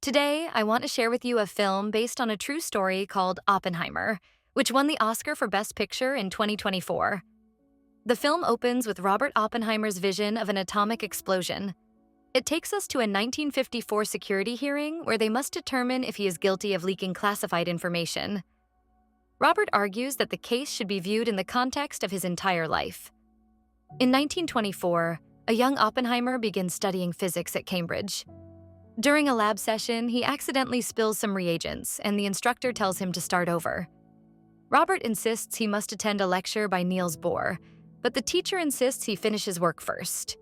Today, I want to share with you a film based on a true story called Oppenheimer, which won the Oscar for Best Picture in 2024. The film opens with Robert Oppenheimer's vision of an atomic explosion. It takes us to a 1954 security hearing where they must determine if he is guilty of leaking classified information. Robert argues that the case should be viewed in the context of his entire life. In 1924, a young Oppenheimer begins studying physics at Cambridge. During a lab session, he accidentally spills some reagents, and the instructor tells him to start over. Robert insists he must attend a lecture by Niels Bohr, but the teacher insists he finish his work first.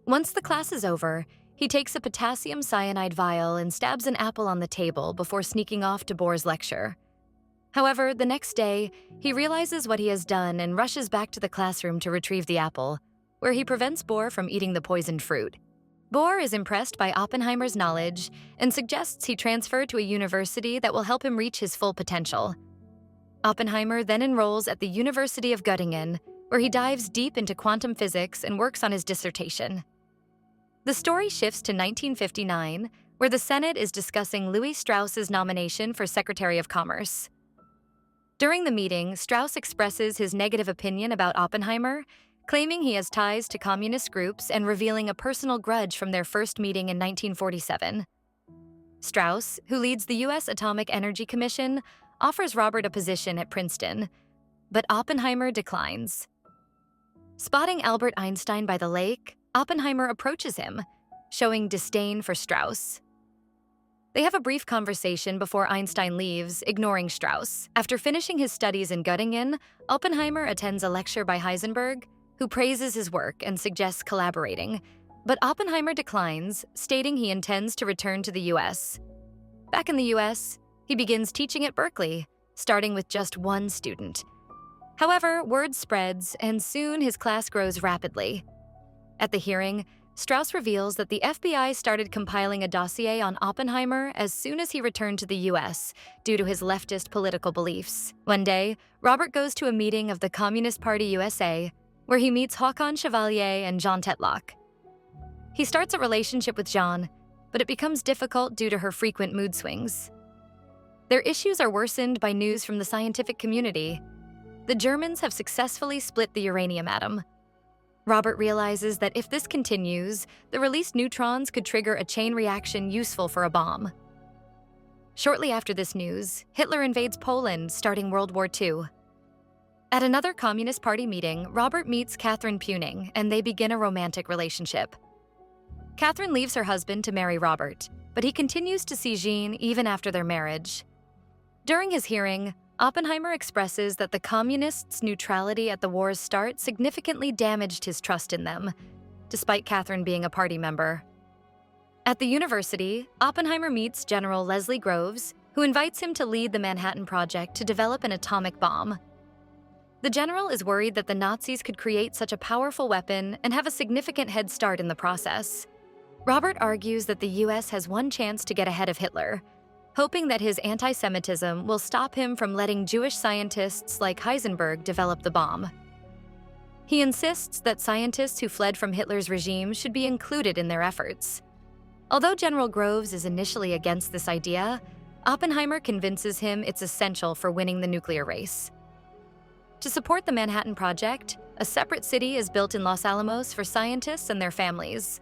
Once the class is over, he takes a potassium cyanide vial and stabs an apple on the table before sneaking off to Bohr's lecture. However, the next day, he realizes what he has done and rushes back to the classroom to retrieve the apple, where he prevents Bohr from eating the poisoned fruit. Bohr is impressed by Oppenheimer's knowledge and suggests he transfer to a university that will help him reach his full potential. Oppenheimer then enrolls at the University of Göttingen, where he dives deep into quantum physics and works on his dissertation. The story shifts to 1959, where the Senate is discussing Louis Strauss's nomination for Secretary of Commerce. During the meeting, Strauss expresses his negative opinion about Oppenheimer, claiming he has ties to communist groups and revealing a personal grudge from their first meeting in 1947. Strauss, who leads the U.S. Atomic Energy Commission, offers Robert a position at Princeton, but Oppenheimer declines. Spotting Albert Einstein by the lake, Oppenheimer approaches him, showing disdain for Strauss. They have a brief conversation before Einstein leaves, ignoring Strauss. After finishing his studies in Göttingen, Oppenheimer attends a lecture by Heisenberg, who praises his work and suggests collaborating, but Oppenheimer declines, stating he intends to return to the U.S. Back in the U.S., he begins teaching at Berkeley, starting with just one student. However, word spreads, and soon his class grows rapidly. At the hearing, Strauss reveals that the FBI started compiling a dossier on Oppenheimer as soon as he returned to the U.S. due to his leftist political beliefs. One day, Robert goes to a meeting of the Communist Party USA, where he meets Håkon Chevalier and Jean Tetlock. He starts a relationship with Jean, but it becomes difficult due to her frequent mood swings. Their issues are worsened by news from the scientific community. The Germans have successfully split the uranium atom. Robert realizes that if this continues, the released neutrons could trigger a chain reaction useful for a bomb. Shortly after this news, Hitler invades Poland, starting World War II. At another Communist Party meeting, Robert meets Catherine Puning, and they begin a romantic relationship. Catherine leaves her husband to marry Robert, but he continues to see Jean even after their marriage. During his hearing, Oppenheimer expresses that the Communists' neutrality at the war's start significantly damaged his trust in them, despite Catherine being a party member. At the university, Oppenheimer meets General Leslie Groves, who invites him to lead the Manhattan Project to develop an atomic bomb. The general is worried that the Nazis could create such a powerful weapon and have a significant head start in the process. Robert argues that the U.S. has one chance to get ahead of Hitler, hoping that his anti-Semitism will stop him from letting Jewish scientists like Heisenberg develop the bomb. He insists that scientists who fled from Hitler's regime should be included in their efforts. Although General Groves is initially against this idea, Oppenheimer convinces him it's essential for winning the nuclear race. To support the Manhattan Project, a separate city is built in Los Alamos for scientists and their families.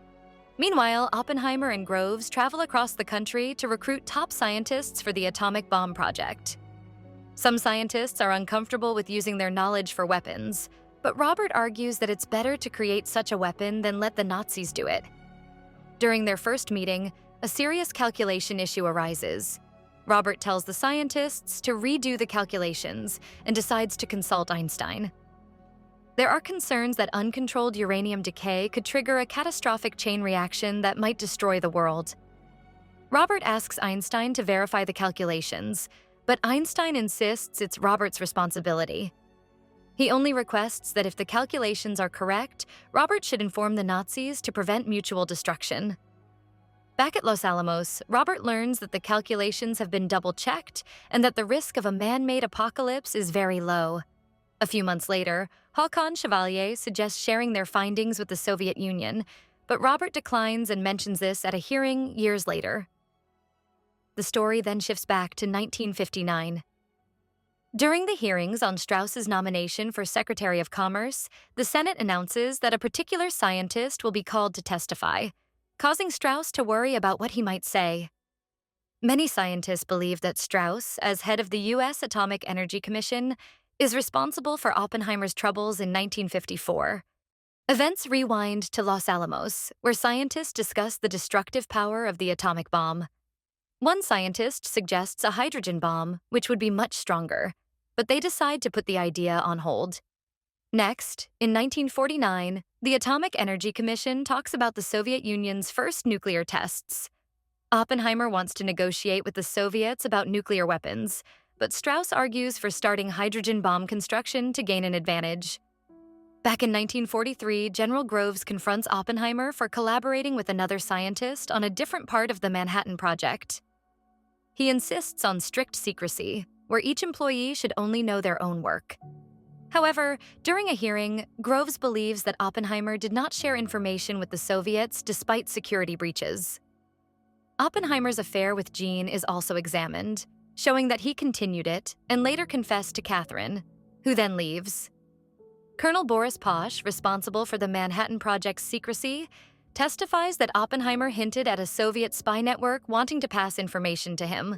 Meanwhile, Oppenheimer and Groves travel across the country to recruit top scientists for the atomic bomb project. Some scientists are uncomfortable with using their knowledge for weapons, but Robert argues that it's better to create such a weapon than let the Nazis do it. During their first meeting, a serious calculation issue arises. Robert tells the scientists to redo the calculations and decides to consult Einstein. There are concerns that uncontrolled uranium decay could trigger a catastrophic chain reaction that might destroy the world. Robert asks Einstein to verify the calculations, but Einstein insists it's Robert's responsibility. He only requests that if the calculations are correct, Robert should inform the Nazis to prevent mutual destruction. Back at Los Alamos, Robert learns that the calculations have been double-checked and that the risk of a man-made apocalypse is very low. A few months later, Håkon Chevalier suggests sharing their findings with the Soviet Union, but Robert declines and mentions this at a hearing years later. The story then shifts back to 1959. During the hearings on Strauss's nomination for Secretary of Commerce, the Senate announces that a particular scientist will be called to testify, causing Strauss to worry about what he might say. Many scientists believe that Strauss, as head of the U.S. Atomic Energy Commission, is responsible for Oppenheimer's troubles in 1954. Events rewind to Los Alamos, where scientists discuss the destructive power of the atomic bomb. One scientist suggests a hydrogen bomb, which would be much stronger, but they decide to put the idea on hold. Next, in 1949, the Atomic Energy Commission talks about the Soviet Union's first nuclear tests. Oppenheimer wants to negotiate with the Soviets about nuclear weapons, but Strauss argues for starting hydrogen bomb construction to gain an advantage. Back in 1943, General Groves confronts Oppenheimer for collaborating with another scientist on a different part of the Manhattan Project. He insists on strict secrecy, where each employee should only know their own work. However, during a hearing, Groves believes that Oppenheimer did not share information with the Soviets despite security breaches. Oppenheimer's affair with Jean is also examined, showing that he continued it and later confessed to Catherine, who then leaves. Colonel Boris Posh, responsible for the Manhattan Project's secrecy, testifies that Oppenheimer hinted at a Soviet spy network wanting to pass information to him.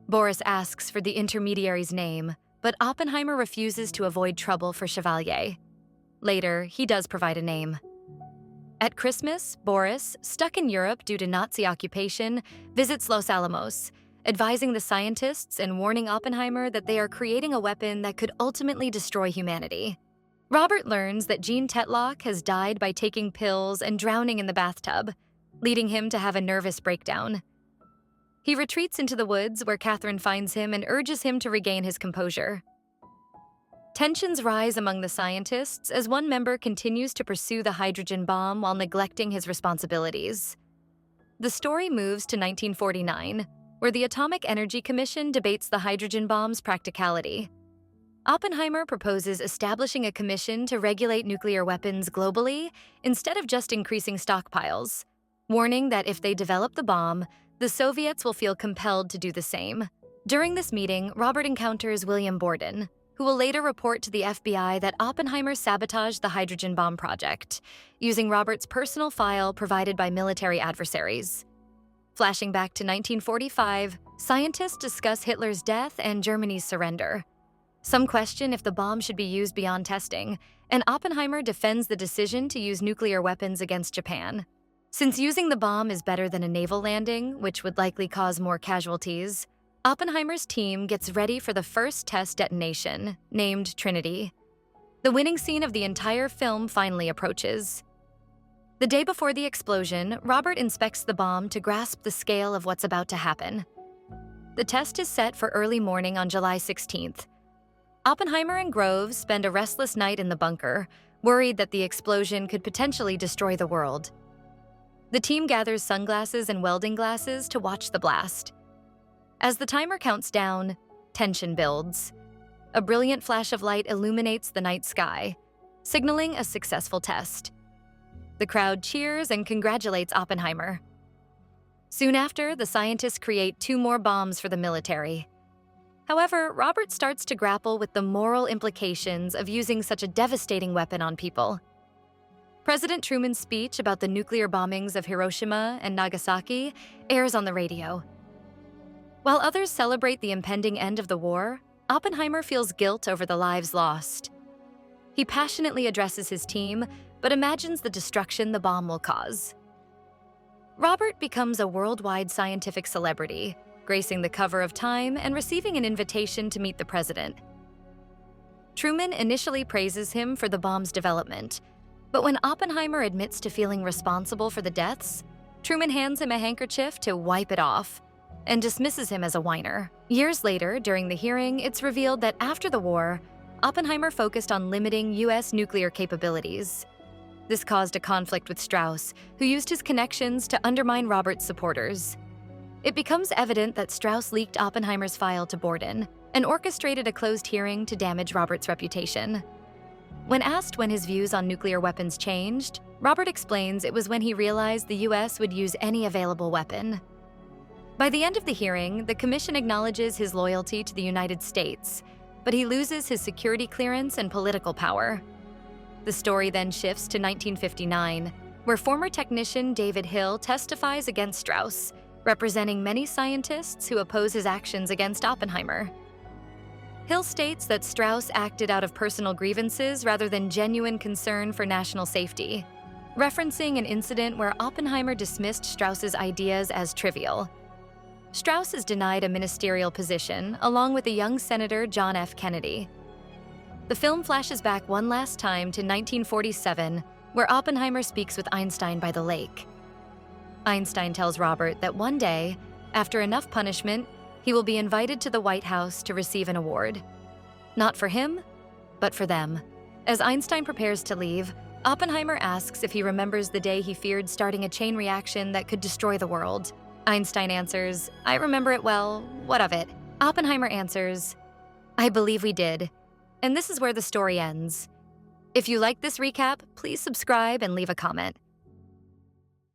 Boris asks for the intermediary's name, but Oppenheimer refuses to avoid trouble for Chevalier. Later, he does provide a name. At Christmas, Boris, stuck in Europe due to Nazi occupation, visits Los Alamos, advising the scientists and warning Oppenheimer that they are creating a weapon that could ultimately destroy humanity. Robert learns that Jean Tetlock has died by taking pills and drowning in the bathtub, leading him to have a nervous breakdown. He retreats into the woods where Catherine finds him and urges him to regain his composure. Tensions rise among the scientists as one member continues to pursue the hydrogen bomb while neglecting his responsibilities. The story moves to 1949, where the Atomic Energy Commission debates the hydrogen bomb's practicality. Oppenheimer proposes establishing a commission to regulate nuclear weapons globally instead of just increasing stockpiles, warning that if they develop the bomb, the Soviets will feel compelled to do the same. During this meeting, Robert encounters William Borden, who will later report to the FBI that Oppenheimer sabotaged the hydrogen bomb project, using Robert's personal file provided by military adversaries. Flashing back to 1945, scientists discuss Hitler's death and Germany's surrender. Some question if the bomb should be used beyond testing, and Oppenheimer defends the decision to use nuclear weapons against Japan. Since using the bomb is better than a naval landing, which would likely cause more casualties, Oppenheimer's team gets ready for the first test detonation, named Trinity. The winning scene of the entire film finally approaches. The day before the explosion, Robert inspects the bomb to grasp the scale of what's about to happen. The test is set for early morning on July 16th. Oppenheimer and Groves spend a restless night in the bunker, worried that the explosion could potentially destroy the world. The team gathers sunglasses and welding glasses to watch the blast. As the timer counts down, tension builds. A brilliant flash of light illuminates the night sky, signaling a successful test. The crowd cheers and congratulates Oppenheimer. Soon after, the scientists create 2 more bombs for the military. However, Robert starts to grapple with the moral implications of using such a devastating weapon on people. President Truman's speech about the nuclear bombings of Hiroshima and Nagasaki airs on the radio. While others celebrate the impending end of the war, Oppenheimer feels guilt over the lives lost. He passionately addresses his team, but imagines the destruction the bomb will cause. Robert becomes a worldwide scientific celebrity, gracing the cover of Time and receiving an invitation to meet the president. Truman initially praises him for the bomb's development, but when Oppenheimer admits to feeling responsible for the deaths, Truman hands him a handkerchief to wipe it off and dismisses him as a whiner. Years later, during the hearing, it's revealed that after the war, Oppenheimer focused on limiting U.S. nuclear capabilities. This caused a conflict with Strauss, who used his connections to undermine Robert's supporters. It becomes evident that Strauss leaked Oppenheimer's file to Borden and orchestrated a closed hearing to damage Robert's reputation. When asked when his views on nuclear weapons changed, Robert explains it was when he realized the U.S. would use any available weapon. By the end of the hearing, the commission acknowledges his loyalty to the United States, but he loses his security clearance and political power. The story then shifts to 1959, where former technician David Hill testifies against Strauss, representing many scientists who oppose his actions against Oppenheimer. Hill states that Strauss acted out of personal grievances rather than genuine concern for national safety, referencing an incident where Oppenheimer dismissed Strauss's ideas as trivial. Strauss is denied a ministerial position, along with a young Senator John F. Kennedy. The film flashes back one last time to 1947, where Oppenheimer speaks with Einstein by the lake. Einstein tells Robert that one day, after enough punishment, he will be invited to the White House to receive an award. Not for him, but for them. As Einstein prepares to leave, Oppenheimer asks if he remembers the day he feared starting a chain reaction that could destroy the world. Einstein answers, "I remember it well, what of it?" Oppenheimer answers, "I believe we did." And this is where the story ends. If you like this recap, please subscribe and leave a comment.